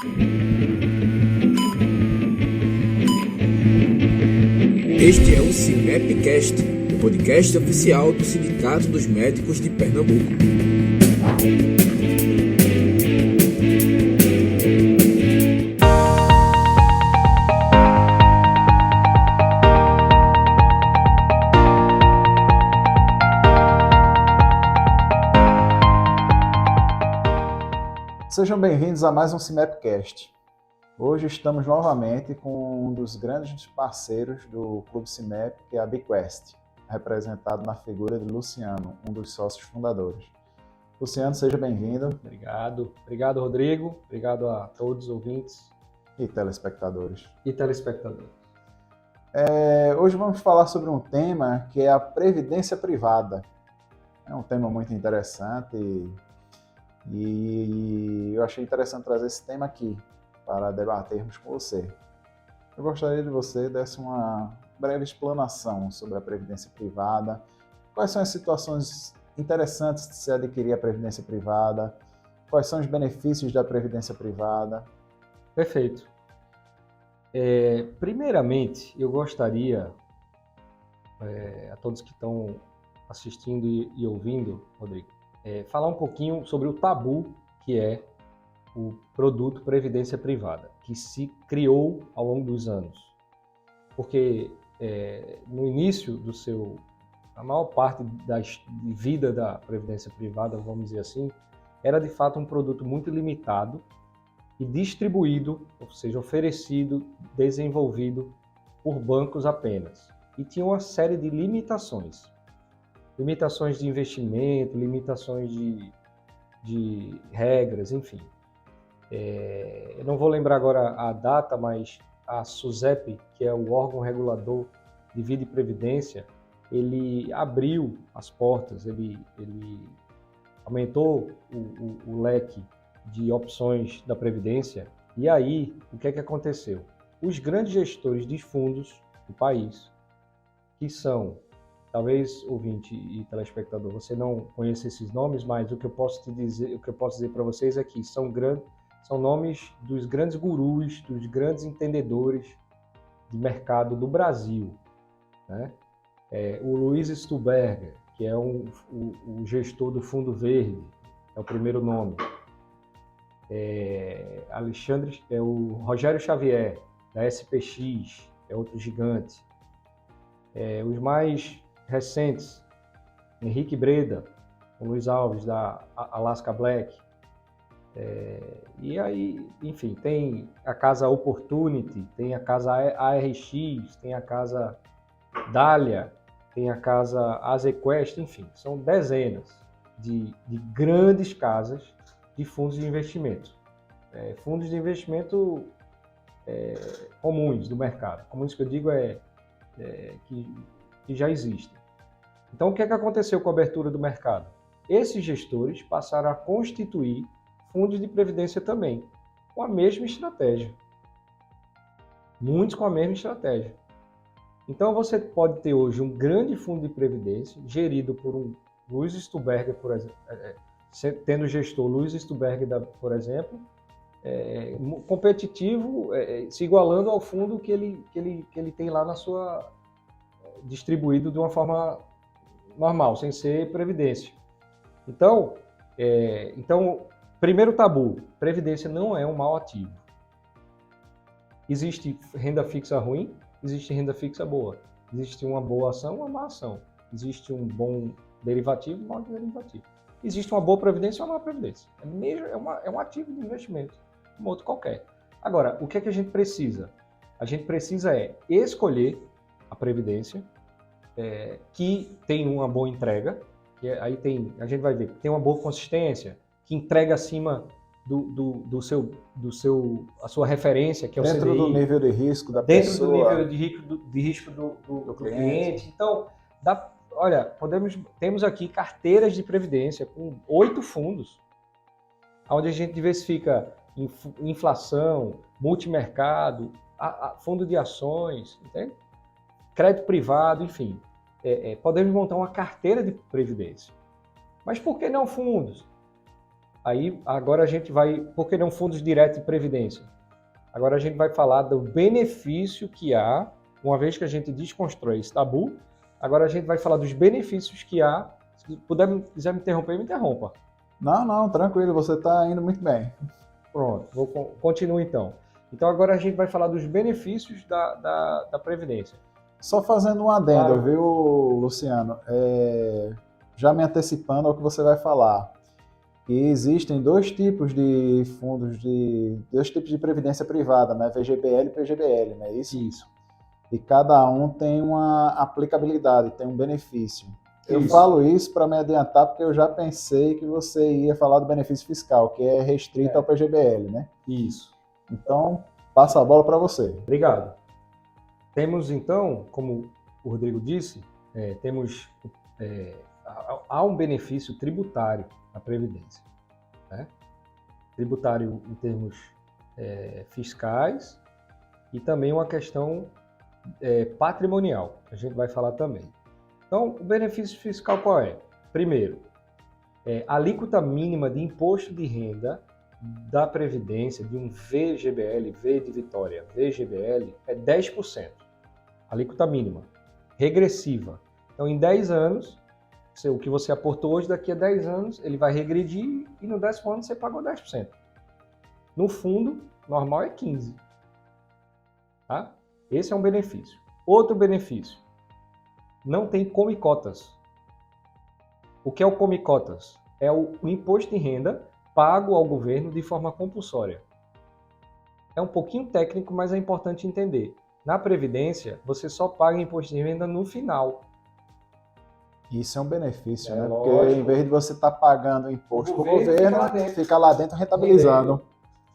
Este é o CIMEPcast, o podcast oficial do Sindicato dos Médicos de Pernambuco. Sejam bem-vindos a mais um CIMEPcast. Hoje estamos novamente com um dos grandes parceiros do Clube CIMEP, que é a Bequest, representado na figura de Luciano, um dos sócios fundadores. Luciano, seja bem-vindo. Obrigado, Rodrigo. Obrigado a todos os ouvintes e telespectadores. Hoje vamos falar sobre um tema que é a previdência privada. É um tema muito interessante e eu achei interessante trazer esse tema aqui para debatermos com você. Eu gostaria de você desse uma breve explanação sobre a previdência privada. Quais são as situações interessantes de se adquirir a previdência privada? Quais são os benefícios da previdência privada? Perfeito. Primeiramente, eu gostaria, a todos que estão assistindo e ouvindo, Rodrigo, falar um pouquinho sobre o tabu que é o produto previdência privada, que se criou ao longo dos anos. Porque no início a maior parte da vida da previdência privada, vamos dizer assim, era de fato um produto muito limitado e distribuído, ou seja, oferecido, desenvolvido por bancos apenas. E tinha uma série de limitações. Limitações de investimento, limitações de regras, enfim. Eu não vou lembrar agora a data, mas a SUSEP, que é o órgão regulador de vida e previdência, ele abriu as portas, ele aumentou o leque de opções da previdência. E aí, o que é que aconteceu? Os grandes gestores de fundos do país, que são, talvez ouvinte e telespectador, você não conheça esses nomes, mas o que eu posso dizer para vocês é que são nomes dos grandes gurus, dos grandes entendedores de mercado do Brasil, né? O Luiz Stuberger, que é o gestor do Fundo Verde, é o primeiro nome. O Rogério Xavier, da SPX, é outro gigante. Os mais recentes, Henrique Breda, o Luiz Alves, da Alaska Black. E aí, enfim, tem a Casa Opportunity, tem a Casa ARX, tem a Casa Dália, tem a Casa Azequest, enfim, são dezenas de grandes casas de fundos de investimento. Fundos de investimento comuns do mercado. Comuns que eu digo que já existem. Então, o que é que aconteceu com a abertura do mercado? Esses gestores passaram a constituir fundos de previdência também, com a mesma estratégia. Muitos com a mesma estratégia. Então você pode ter hoje um grande fundo de previdência, gerido por um Luiz Stuberger, por exemplo, tendo gestor Luiz Stuberger, por exemplo, competitivo, se igualando ao fundo que ele tem lá na sua, distribuído de uma forma normal, sem ser previdência. Então, primeiro tabu, previdência não é um mau ativo. Existe renda fixa ruim, existe renda fixa boa. Existe uma boa ação, uma má ação. Existe um bom derivativo, um mau derivativo. Existe uma boa previdência ou uma má previdência. É um ativo de investimento, como outro qualquer. Agora, o que é que a gente precisa? A gente precisa escolher a previdência que tem uma boa entrega, aí a gente vai ver, tem uma boa consistência, que entrega acima a sua referência, que é o CDI. Dentro do nível de risco da pessoa. Dentro do nível de risco do cliente. Então, temos aqui carteiras de previdência com 8 fundos, onde a gente diversifica inflação, multimercado, fundo de ações, entende? Crédito privado, enfim. Podemos montar uma carteira de previdência. Mas por que não fundos? Aí, agora a gente vai... Por que não fundos diretos de previdência? Agora a gente vai falar do benefício que há, uma vez que a gente desconstrói esse tabu, agora a gente vai falar dos benefícios que há. Se quiser me interromper, me interrompa. Não, tranquilo, você está indo muito bem. Pronto, continuo então. Então agora a gente vai falar dos benefícios da Previdência. Só fazendo um adendo, Claro. viu, Luciano? Já me antecipando ao que você vai falar. E existem dois tipos de fundos, dois tipos de previdência privada, né? VGBL e PGBL, não é isso? Isso. E cada um tem uma aplicabilidade, tem um benefício. Eu Isso. falo isso para me adiantar porque eu já pensei que você ia falar do benefício fiscal, que é restrito ao PGBL, né? Isso. Então, passa a bola para você. Obrigado. Temos então, como o Rodrigo disse, há um benefício tributário na Previdência, né? Tributário em termos fiscais e também uma questão patrimonial, que a gente vai falar também. Então, o benefício fiscal qual é? Primeiro, a alíquota mínima de imposto de renda da Previdência de um VGBL, V de Vitória, VGBL, é 10%. Alíquota mínima, regressiva. Então, em 10 anos, o que você aportou hoje, daqui a 10 anos, ele vai regredir e no 10º ano você pagou 10%. No fundo, normal é 15%. Tá? Esse é um benefício. Outro benefício, não tem come-cotas. O que é o come-cotas? É o imposto de renda pago ao governo de forma compulsória. É um pouquinho técnico, mas é importante entender. Na Previdência, você só paga imposto de renda no final. Isso é um benefício, né? Lógico. Porque em vez de você estar pagando imposto para o governo governo, fica lá dentro rentabilizando.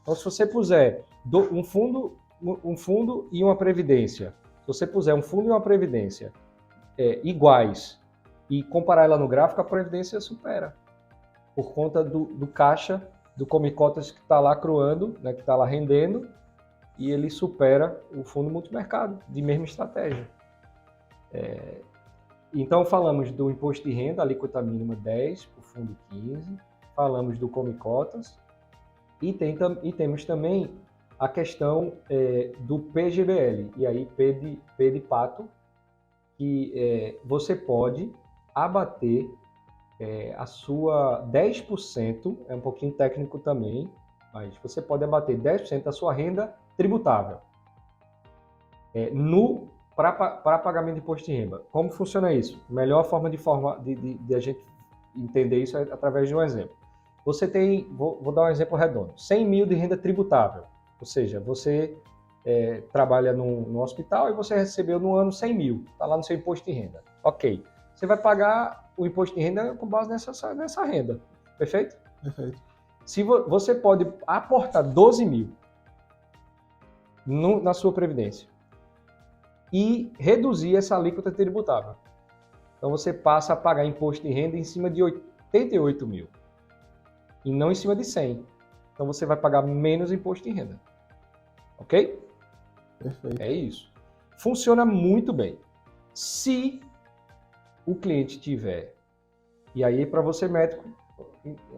Então, se você puser um fundo e uma previdência, se você puser um fundo e uma previdência iguais e comparar ela no gráfico, a previdência supera. Por conta do caixa, do come-cotas que está lá cruando, né, que está lá rendendo, e ele supera o fundo multimercado, de mesma estratégia. Então, falamos do imposto de renda, alíquota mínima 10%, o fundo 15%, falamos do come-cotas, e temos também a questão do PGBL, e aí P de pato, que você pode abater a sua 10%, é um pouquinho técnico também, mas você pode abater 10% da sua renda tributável para pagamento de imposto de renda. Como funciona isso? A melhor forma de a gente entender isso é através de um exemplo. Você tem, vou dar um exemplo redondo, 100 mil de renda tributável, ou seja, você trabalha no hospital e você recebeu no ano 100 mil, está lá no seu imposto de renda. Ok, você vai pagar o imposto de renda com base nessa renda, perfeito? Perfeito. Se você pode aportar 12 mil na sua previdência e reduzir essa alíquota tributável. Então você passa a pagar imposto de renda em cima de 88 mil e não em cima de 100. Então você vai pagar menos imposto de renda. Ok? Perfeito. É isso. Funciona muito bem. Se o cliente tiver, e aí para você médico,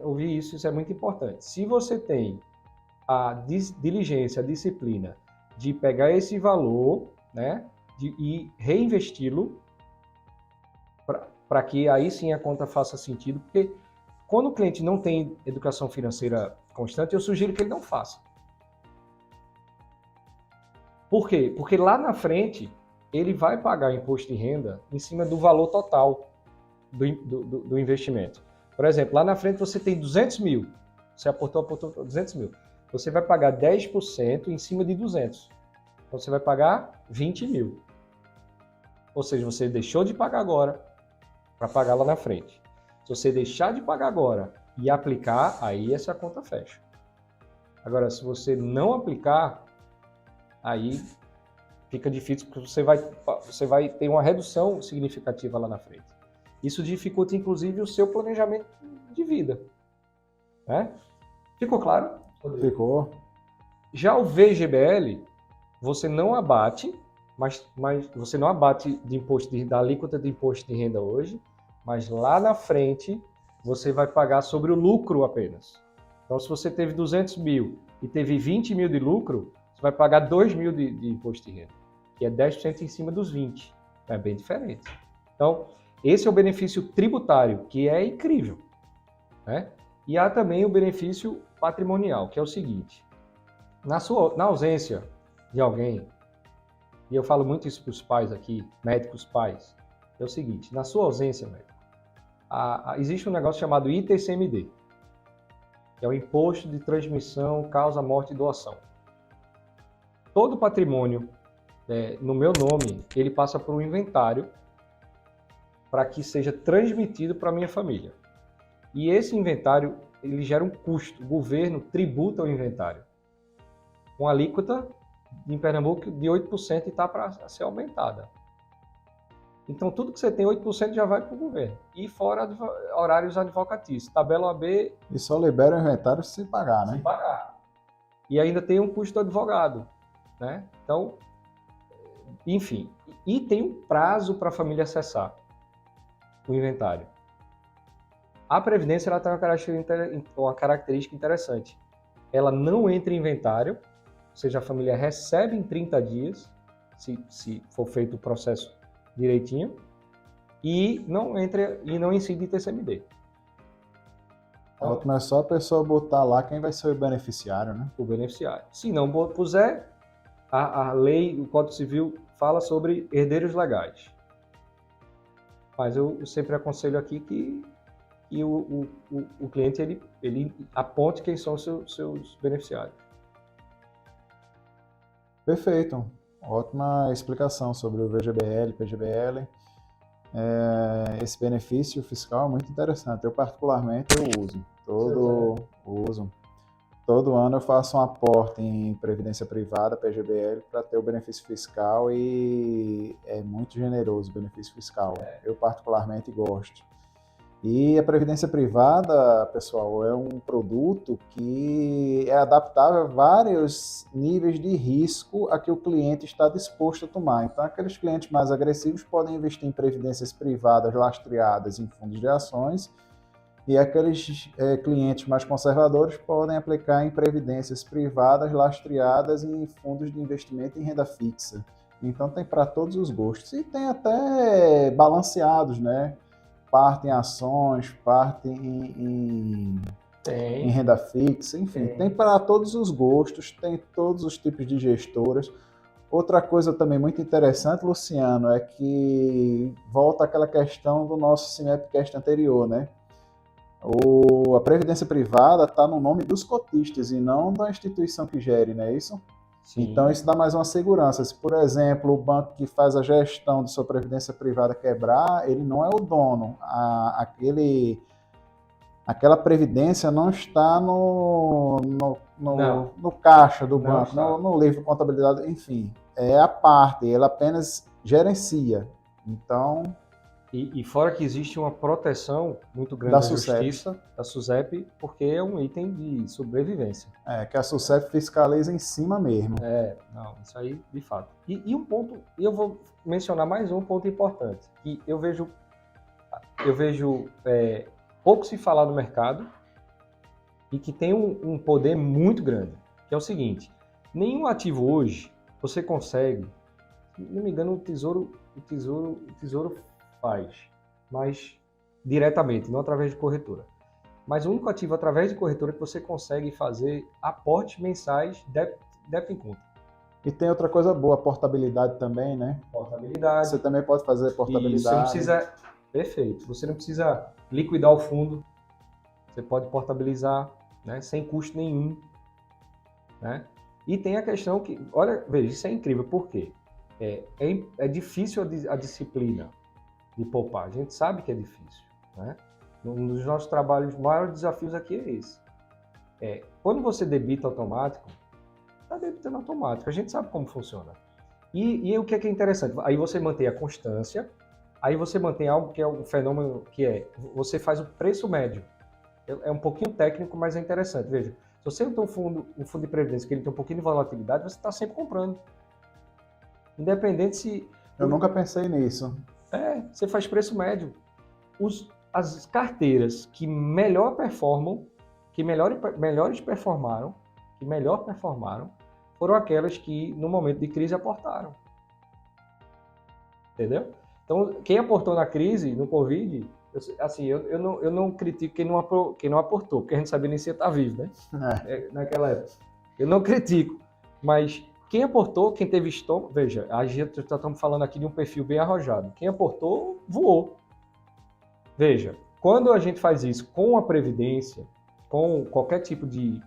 ouvir isso é muito importante. Se você tem a diligência, a disciplina de pegar esse valor, né, e reinvesti-lo, para que aí sim a conta faça sentido, porque quando o cliente não tem educação financeira constante, eu sugiro que ele não faça. Por quê? Porque lá na frente, ele vai pagar imposto de renda em cima do valor total do investimento. Por exemplo, lá na frente você tem 200 mil, você aportou 200 mil. Você vai pagar 10% em cima de 200. Então você vai pagar 20 mil. Ou seja, você deixou de pagar agora para pagar lá na frente. Se você deixar de pagar agora e aplicar, aí essa conta fecha. Agora, se você não aplicar, aí fica difícil porque você vai ter uma redução significativa lá na frente. Isso dificulta, inclusive, o seu planejamento de vida. Né? Ficou claro? Ficou. Já o VGBL, você não abate, mas você não abate da alíquota de imposto de renda hoje, mas lá na frente você vai pagar sobre o lucro apenas. Então, se você teve 200 mil e teve 20 mil de lucro, você vai pagar 2 mil de imposto de renda, que é 10% em cima dos 20. É bem diferente. Então, esse é o benefício tributário, que é incrível, né? E há também o benefício patrimonial, que é o seguinte. Na ausência de alguém, e eu falo muito isso para os pais aqui, médicos pais, é o seguinte, na sua ausência, médico, existe um negócio chamado ITCMD, que é o Imposto de Transmissão, Causa, Morte e Doação. Todo patrimônio, no meu nome, ele passa por um inventário para que seja transmitido para a minha família. E esse inventário, ele gera um custo. O governo tributa o inventário. Com alíquota, em Pernambuco, de 8% e está para ser aumentada. Então, tudo que você tem, 8% já vai para o governo. E fora horários advocatícios. Tabela OAB... E só libera o inventário se pagar, né? Se pagar. E ainda tem um custo do advogado, né? Então, enfim. E tem um prazo para a família acessar o inventário. A Previdência ela tem uma característica interessante. Ela não entra em inventário, ou seja, a família recebe em 30 dias, se for feito o processo direitinho, e não incide ITCMD. Então, ótimo, é só a pessoa botar lá quem vai ser o beneficiário, né? O beneficiário. Se não puser, a lei, o Código Civil fala sobre herdeiros legais. Mas eu sempre aconselho aqui que o cliente ele aponte quem são os seus beneficiários. Perfeito. Ótima explicação sobre o VGBL, PGBL. Esse benefício fiscal é muito interessante. Eu particularmente uso. Todo ano eu faço um aporte em previdência privada, PGBL, para ter o benefício fiscal e é muito generoso o benefício fiscal. Eu particularmente gosto. E a previdência privada, pessoal, é um produto que é adaptável a vários níveis de risco a que o cliente está disposto a tomar. Então, aqueles clientes mais agressivos podem investir em previdências privadas lastreadas em fundos de ações e aqueles clientes mais conservadores podem aplicar em previdências privadas lastreadas em fundos de investimento em renda fixa. Então, tem para todos os gostos. E tem até balanceados, né? Parte em ações, parte em renda fixa, enfim, tem para todos os gostos, tem todos os tipos de gestoras. Outra coisa também muito interessante, Luciano, é que volta àquela questão do nosso CIMEPcast anterior, né? A previdência privada está no nome dos cotistas e não da instituição que gere, não é isso? Sim. Então, isso dá mais uma segurança. Se, por exemplo, o banco que faz a gestão de sua previdência privada quebrar, ele não é o dono. Aquela previdência não está no caixa do banco, no livro de contabilidade, enfim. É a parte, ele apenas gerencia. Então... E fora que existe uma proteção muito grande da Justiça, da SUSEP, porque é um item de sobrevivência. Que a SUSEP fiscaliza em cima mesmo. Isso aí, de fato. E um ponto, eu vou mencionar mais um ponto importante, que eu vejo pouco se falar no mercado e que tem um poder muito grande, que é o seguinte, nenhum ativo hoje você consegue, se não me engano, o Tesouro faz, mas diretamente, não através de corretora. Mas o único ativo através de corretora que você consegue fazer aportes mensais débito em conta. E tem outra coisa boa, portabilidade também, né? Portabilidade. Você também pode fazer portabilidade. Isso, você não precisa... Perfeito. Você não precisa liquidar o fundo. Você pode portabilizar, né, sem custo nenhum. Né? E tem a questão que... Olha, veja, isso é incrível. Por quê? É difícil a disciplina de poupar. A gente sabe que é difícil. Né? Um dos nossos trabalhos, os maiores desafios aqui é esse. Quando você debita automático, está debitando automático. A gente sabe como funciona. E o que é interessante? Aí você mantém a constância, aí você mantém algo que é um fenômeno que você faz o preço médio. É um pouquinho técnico, mas é interessante. Veja, se você tem um fundo de previdência que ele tem um pouquinho de volatilidade, você está sempre comprando. Independente se... Eu nunca pensei nisso. Você faz preço médio. As carteiras que melhor performam, que melhor performaram, foram aquelas que, no momento de crise, aportaram. Entendeu? Então, quem aportou na crise, no Covid, eu não critico quem não aportou, porque a gente sabia nem se ia estar vivo, né? Naquela época. Eu não critico, mas quem aportou, quem teve estômago, veja, a gente estamos falando aqui de um perfil bem arrojado. Quem aportou, voou. Veja, quando a gente faz isso com a Previdência, com qualquer tipo de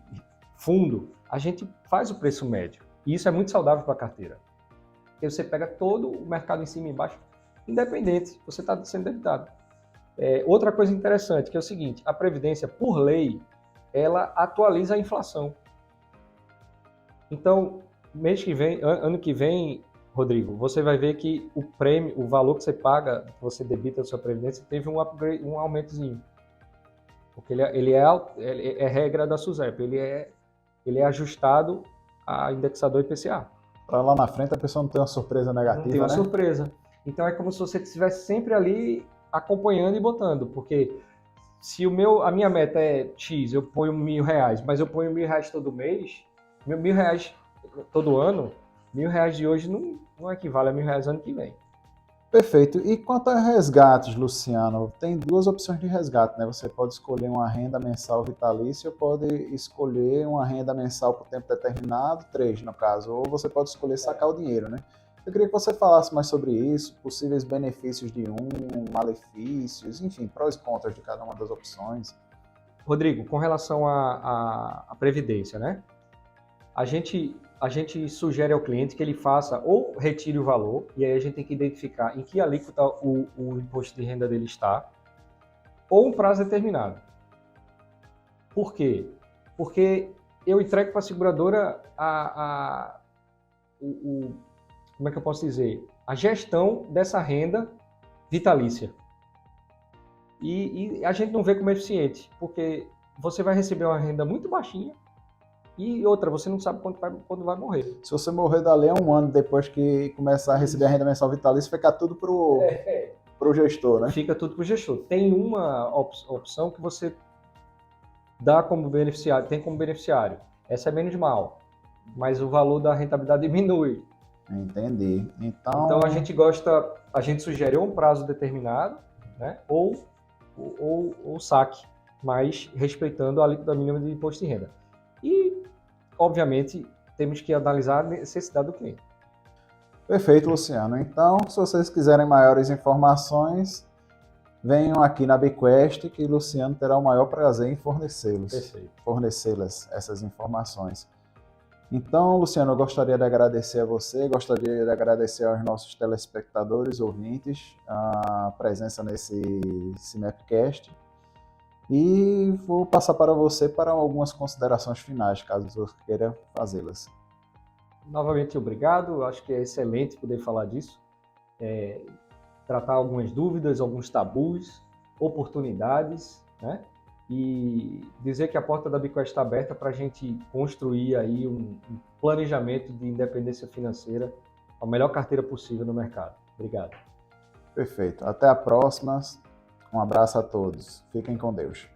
fundo, a gente faz o preço médio. E isso é muito saudável para a carteira. Porque você pega todo o mercado em cima e embaixo, independente, você está sendo debitado. Outra coisa interessante, que é o seguinte, a Previdência, por lei, ela atualiza a inflação. Então, ano que vem, Rodrigo, você vai ver que o prêmio, o valor que você paga, que você debita da sua Previdência, teve um upgrade, um aumentozinho. Porque ele é regra da SUSEP, ele é ajustado a indexador IPCA. Para lá na frente a pessoa não tem uma surpresa negativa, não tem uma né? surpresa. Então é como se você estivesse sempre ali acompanhando e botando, porque se a minha meta é X, eu ponho R$1.000, mas eu ponho R$1.000 todo mês, R$1.000 todo ano, R$1.000 de hoje não equivale a R$1.000 ano que vem. Perfeito. E quanto a resgates, Luciano, tem duas opções de resgate, né? Você pode escolher uma renda mensal vitalícia ou pode escolher uma renda mensal por tempo determinado, 3 no caso, ou você pode escolher sacar o dinheiro, né? Eu queria que você falasse mais sobre isso, possíveis benefícios de malefícios, enfim, prós e contras de cada uma das opções. Rodrigo, com relação à Previdência, né? A gente sugere ao cliente que ele faça ou retire o valor, e aí a gente tem que identificar em que alíquota o imposto de renda dele está, ou um prazo determinado. Por quê? Porque eu entrego para a seguradora como é que eu posso dizer? A gestão dessa renda vitalícia. E a gente não vê como eficiente, porque você vai receber uma renda muito baixinha, e outra, você não sabe quando vai morrer. Se você morrer dali a um ano depois que começar a receber a renda mensal vitalícia, fica tudo pro gestor, né? Fica tudo pro gestor. Tem uma opção que você dá como beneficiário, tem como beneficiário. Essa é menos mal, mas o valor da rentabilidade diminui. Entendi. Então a gente sugere ou um prazo determinado, né, ou saque, mas respeitando a alíquota mínima de imposto de renda. E, obviamente, temos que analisar a necessidade do cliente. Perfeito, Luciano. Então, se vocês quiserem maiores informações, venham aqui na BQuest, que Luciano terá o maior prazer em fornecê-las essas informações. Então, Luciano, eu gostaria de agradecer a você, gostaria de agradecer aos nossos telespectadores, ouvintes, a presença nesse Mapcast. E vou passar para você para algumas considerações finais, caso você queira fazê-las. Novamente, obrigado. Acho que é excelente poder falar disso. Tratar algumas dúvidas, alguns tabus, oportunidades, né? E dizer que a porta da BQuest está aberta para a gente construir aí um planejamento de independência financeira, a melhor carteira possível no mercado. Obrigado. Perfeito. Até a próxima. Um abraço a todos. Fiquem com Deus.